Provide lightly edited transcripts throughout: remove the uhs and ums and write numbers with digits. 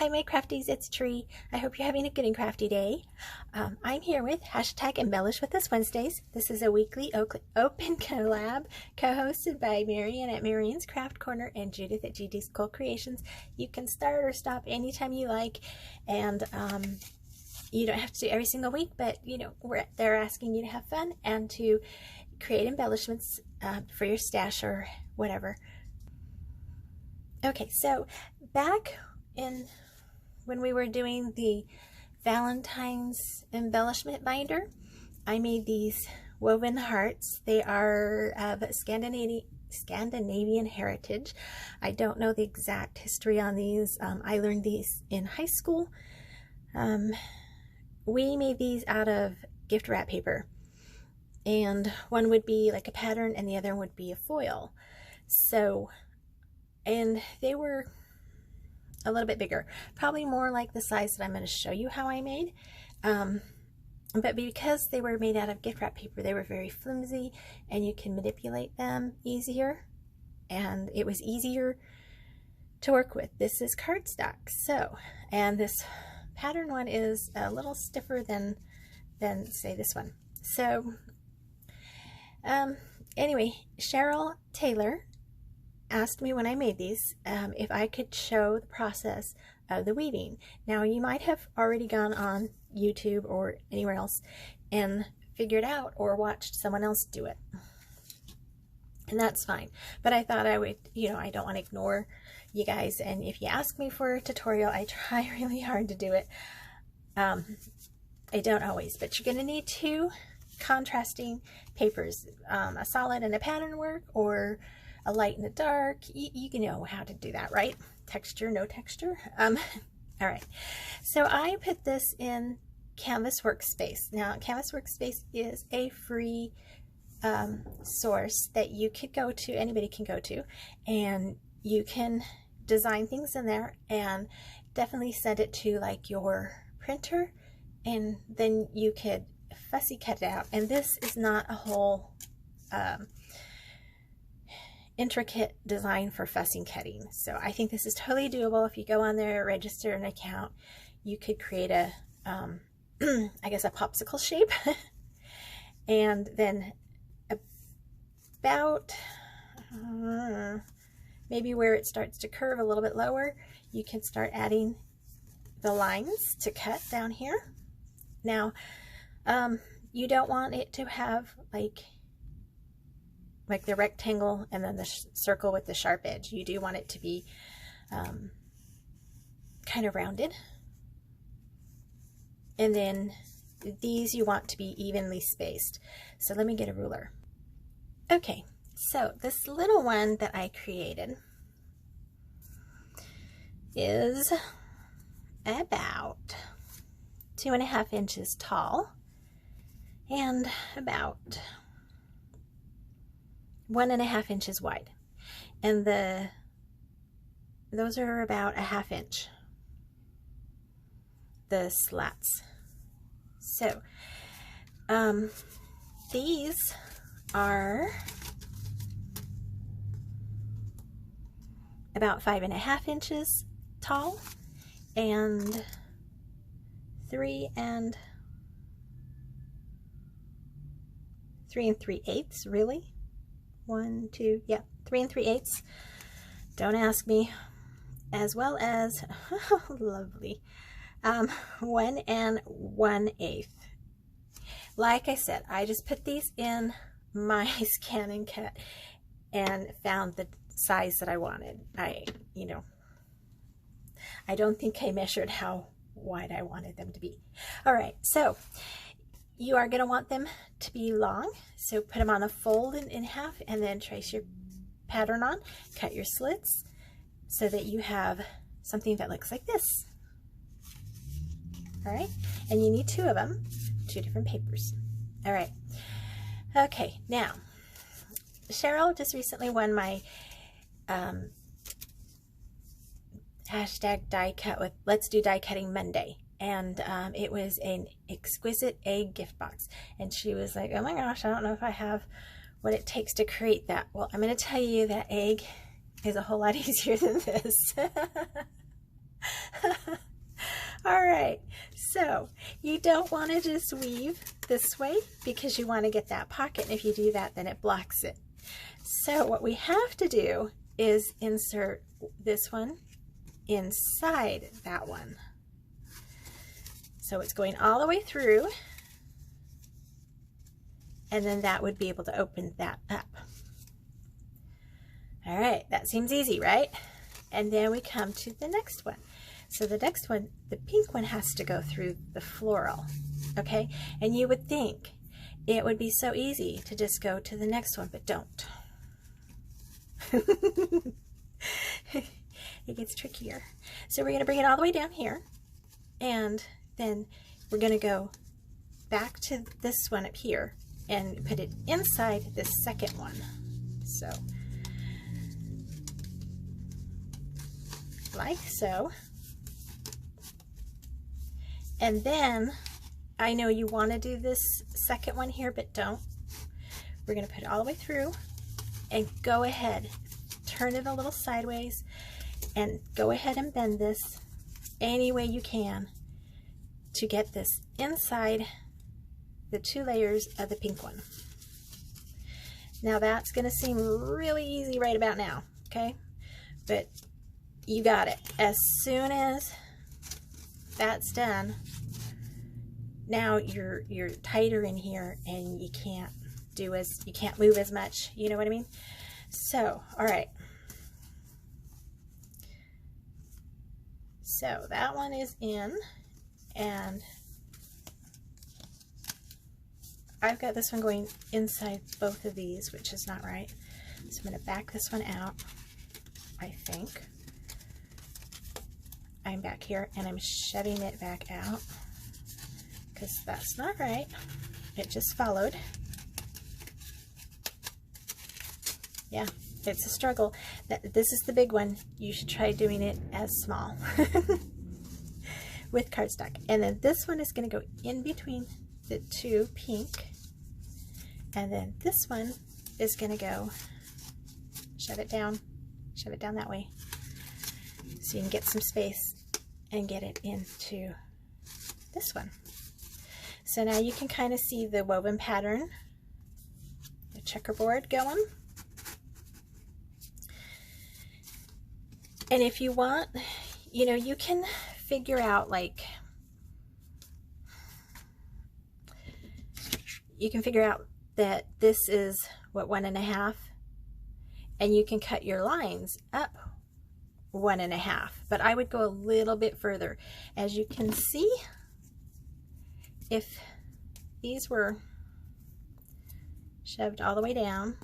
Hi, my crafties, it's Tree. I hope you're having a good and crafty day. I'm here with hashtag Embellish with Us Wednesdays. This is a weekly open collab co-hosted by Mariann at Mariann's Craft Corner and Judith at Gigiscoolcreations. You can start or stop anytime you like, and you don't have to do every single week, but you know, they're asking you to have fun and to create embellishments for your stash or whatever. Okay, so back when we were doing the Valentine's embellishment binder, I made these woven hearts. They are of Scandinavian heritage. I don't know the exact history on these. I learned these in high school. We made these out of gift wrap paper, and one would be like a pattern and the other would be a foil. So, and they were a little bit bigger, probably more like the size that I'm going to show you how I made. But because they were made out of gift wrap paper, they were very flimsy and you can manipulate them easier, and it was easier to work with. This is cardstock, so, and this pattern one is a little stiffer than say this one. So anyway, Cheryl Taylor asked me when I made these if I could show the process of the weaving. Now, you might have already gone on YouTube or anywhere else and figured out or watched someone else do it, and that's fine, but I thought I would, you know, I don't want to ignore you guys, and if you ask me for a tutorial, I try really hard to do it. I don't always, but you're going to need two contrasting papers, a solid and a pattern work, or a light and a dark. You can know how to do that, right? Texture, no texture. All right, so I put this in Canvas Workspace. Now, Canvas Workspace is a free source that you could go to, anybody can go to, and you can design things in there and definitely send it to like your printer, and then you could fussy cut it out. And this is not a whole intricate design for fussy cutting, so I think this is totally doable. If you go on there, register an account, you could create a I guess a popsicle shape and then about maybe where it starts to curve a little bit lower, you can start adding the lines to cut down here. Now, you don't want it to have like the rectangle and then the circle with the sharp edge. You do want it to be kind of rounded. And then these you want to be evenly spaced. So let me get a ruler. Okay, so this little one that I created is about 2.5 inches tall and about 1.5 inches wide, and those are about 1/2 inch, the slats. So these are about 5.5 inches tall and 3 3/8, really. 1, 2, yeah, 3 3/8. Don't ask me. As well as, lovely, 1 1/8. Like I said, I just put these in my scan and cut and found the size that I wanted. I don't think I measured how wide I wanted them to be. All right, so you are going to want them to be long, so put them on a fold in half and then trace your pattern on, cut your slits so that you have something that looks like this. All right, and you need 2 of them, 2 different papers. All right, okay, now Cheryl just recently won my hashtag die cut with Let's Do Die Cutting Monday. And it was an exquisite egg gift box. And she was like, oh my gosh, I don't know if I have what it takes to create that. Well, I'm going to tell you that egg is a whole lot easier than this. All right, so you don't want to just weave this way because you want to get that pocket. And if you do that, then it blocks it. So what we have to do is insert this one inside that one. So it's going all the way through, and then that would be able to open that up. All right, that seems easy, right? And then we come to the next one. So the next one, the pink one, has to go through the floral, okay? And you would think it would be so easy to just go to the next one, but don't. It gets trickier. So we're going to bring it all the way down here, and then we're going to go back to this one up here and put it inside the second one. So like so. And then I know you want to do this second one here, but don't. We're going to put it all the way through and go ahead, turn it a little sideways, and go ahead and bend this any way you can to get this inside the 2 layers of the pink one. Now that's going to seem really easy right about now, okay? But you got it. As soon as that's done, now you're tighter in here and you can't move as much, you know what I mean? So, all right. So that one is in, and I've got this one going inside both of these, which is not right. So I'm going to back this one out, I think. I'm back here and I'm shoving it back out because that's not right. It just followed. Yeah, it's a struggle. This is the big one. You should try doing it as small with cardstock. And then this one is going to go in between the 2 pink. And then this one is going to go, shove it down that way, so you can get some space and get it into this one. So now you can kind of see the woven pattern, the checkerboard going. And if you want, you know, you can figure out, like, you can figure out that this is what, 1.5, and you can cut your lines up 1.5, but I would go a little bit further. As you can see, if these were shoved all the way down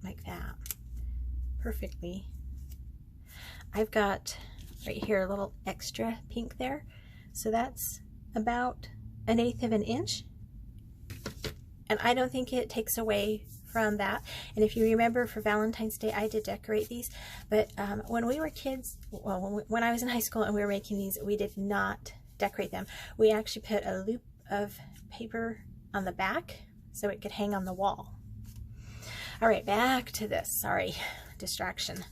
like that perfectly, I've got right here a little extra pink there, so that's about 1/8 of an inch, and I don't think it takes away from that. And if you remember, for Valentine's Day I did decorate these, but when we were kids, well, when I was in high school and we were making these, we did not decorate them. We actually put a loop of paper on the back so it could hang on the wall. All right, back to this. Sorry, distraction.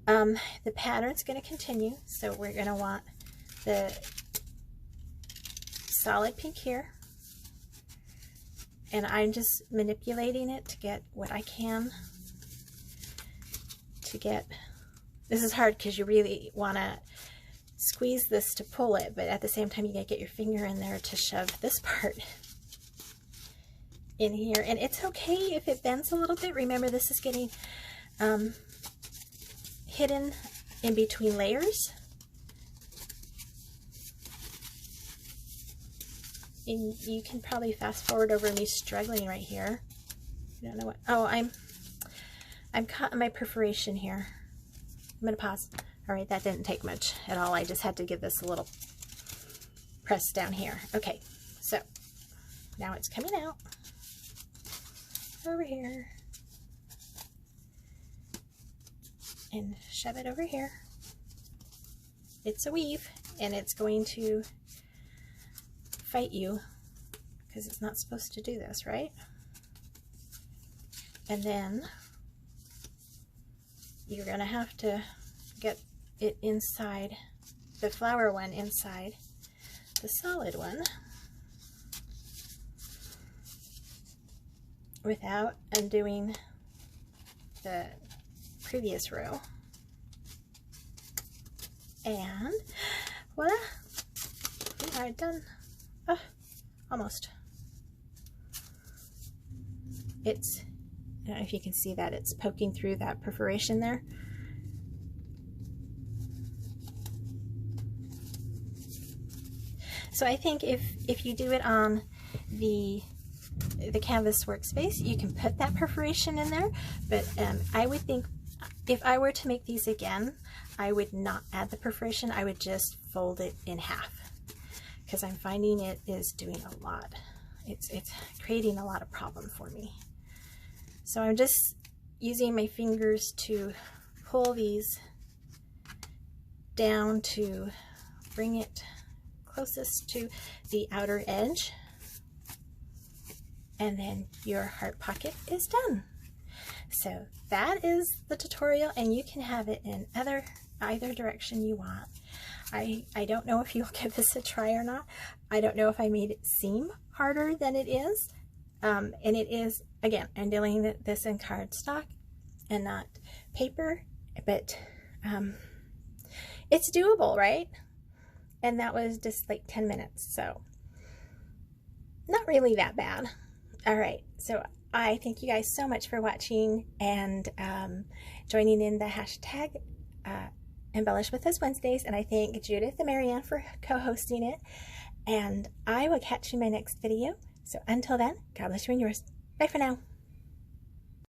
The pattern's going to continue, so we're going to want the solid pink here, and I'm just manipulating it to get what I can to get. This is hard because you really want to squeeze this to pull it, but at the same time you gotta get your finger in there to shove this part in here. And it's okay if it bends a little bit. Remember, this is getting hidden in between layers. And you can probably fast forward over me struggling right here. I don't know what, oh, I'm caught in my perforation here. I'm gonna pause. All right, that didn't take much at all. I just had to give this a little press down here. Okay, so now it's coming out over here and shove it over here. It's a weave, and it's going to fight you because it's not supposed to do this, right? And then you're gonna have to get it inside the flower one inside the solid one without undoing the previous row. And voila, we are done. Oh, almost. It's, I don't know if you can see that, it's poking through that perforation there. So I think if you do it on the canvas workspace, you can put that perforation in there, but I would think if I were to make these again, I would not add the perforation. I would just fold it in half, because I'm finding it is doing a lot. It's creating a lot of problem for me. So I'm just using my fingers to pull these down to bring it closest to the outer edge, and then your heart pocket is done. So that is the tutorial, and you can have it in either direction you want. I don't know if you'll give this a try or not. I don't know if I made it seem harder than it is, and it is, again, I'm dealing this in cardstock and not paper, but it's doable, right? And that was just like 10 minutes, so not really that bad. All right, so I thank you guys so much for watching and joining in the hashtag Embellish With Us Wednesdays, and I thank Judith and Marianne for co-hosting it, and I will catch you in my next video. So until then, God bless you and yours. Bye for now.